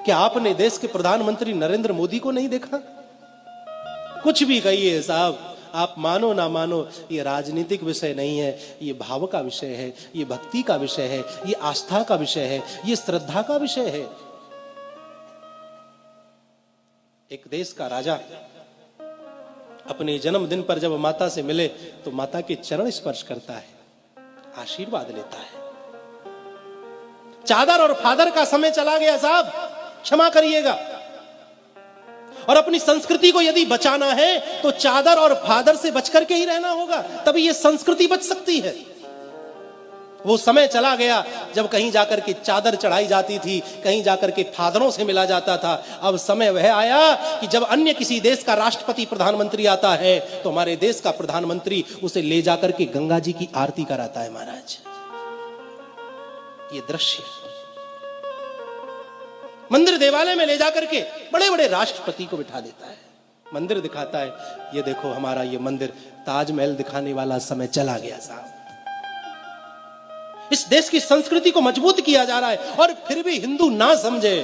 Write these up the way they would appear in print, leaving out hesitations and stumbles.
क्या आपने देश के प्रधानमंत्री नरेंद्र मोदी को नहीं देखा? कुछ भी कहिए साहब, आप मानो ना मानो, ये राजनीतिक विषय नहीं है, ये भाव का विषय है, ये भक्ति का विषय है, ये आस्था का विषय है, ये श्रद्धा का विषय है। एक देश का राजा अपने जन्मदिन पर जब माता से मिले तो माता के चरण स्पर्श करता है, आशीर्वाद लेता है। चादर और फादर का समय चला गया साहब, क्षमा करिएगा। और अपनी संस्कृति को यदि बचाना है तो चादर और फादर से बचकर के ही रहना होगा, तभी ये संस्कृति बच सकती है। वो समय चला गया जब कहीं जाकर के चादर चढ़ाई जाती थी, कहीं जाकर के फादरों से मिला जाता था। अब समय वह आया कि जब अन्य किसी देश का राष्ट्रपति प्रधानमंत्री आता है तो हमारे देश का प्रधानमंत्री उसे ले जाकर के गंगा जी की आरती कराता है। महाराज, ये दृश्य मंदिर देवालय में ले जाकर के बड़े बड़े राष्ट्रपति को बिठा देता है, मंदिर दिखाता है, ये देखो हमारा ये मंदिर, ताजमहल दिखाने वाला समय चला गया साहब। इस देश की संस्कृति को मजबूत किया जा रहा है और फिर भी हिंदू ना समझे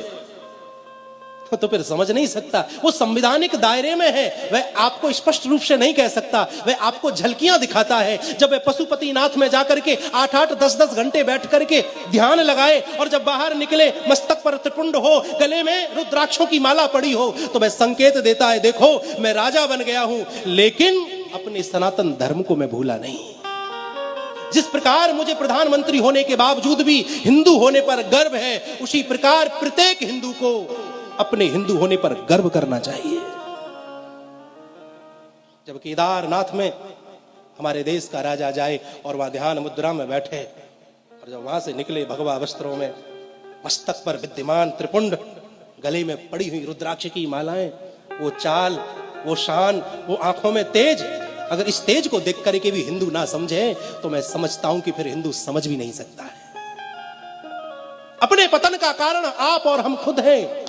तो फिर समझ नहीं सकता। वो संवैधानिक दायरे में है, वह आपको स्पष्ट रूप से नहीं कह सकता, वह आपको झलकियां दिखाता है। जब वह पशुपतिनाथ में जाकर के 8-8, 10-10 घंटे बैठ करके ध्यान लगाए और जब बाहर निकले मस्तक पर त्रिपुंड हो, गले में रुद्राक्षों की माला पड़ी हो, तो वह संकेत देता है, देखो मैं राजा बन गया हूं लेकिन अपने सनातन धर्म को मैं भूला नहीं। जिस प्रकार मुझे प्रधानमंत्री होने के बावजूद भी हिंदू होने पर गर्व है, उसी प्रकार प्रत्येक हिंदू को अपने हिंदू होने पर गर्व करना चाहिए। जब केदारनाथ में हमारे देश का राजा जाए और वहां ध्यान मुद्रा में बैठे और जब वहां से निकले भगवा वस्त्रों में, मस्तक पर विद्यमान त्रिपुंड, गले में पड़ी हुई रुद्राक्ष की मालाएं, वो चाल, वो शान, वो आंखों में तेज, अगर इस तेज को देख करके भी हिंदू ना समझे तो मैं समझता हूं कि फिर हिंदू समझ भी नहीं सकता है। अपने पतन का कारण आप और हम खुद हैं।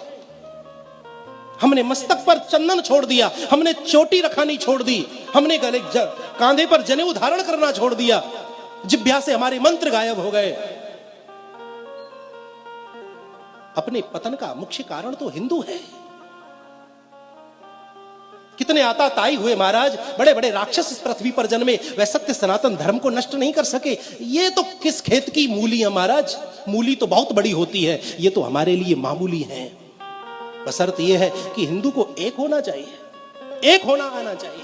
हमने मस्तक पर चंदन छोड़ दिया, हमने चोटी रखानी छोड़ दी, हमने गले कांधे पर जनेऊ धारण करना छोड़ दिया, जिह्वा से हमारे मंत्र गायब हो गए। अपने पतन का मुख्य कारण तो हिंदू है। कितने आताताई हुए महाराज, बड़े बड़े राक्षस इस पृथ्वी पर जन्मे, वह सत्य सनातन धर्म को नष्ट नहीं कर सके। ये तो किस खेत की मूली है महाराज, मूली तो बहुत बड़ी होती है, ये तो हमारे लिए मामूली है। बशर्त यह है कि हिंदू को एक होना चाहिए, एक होना आना चाहिए।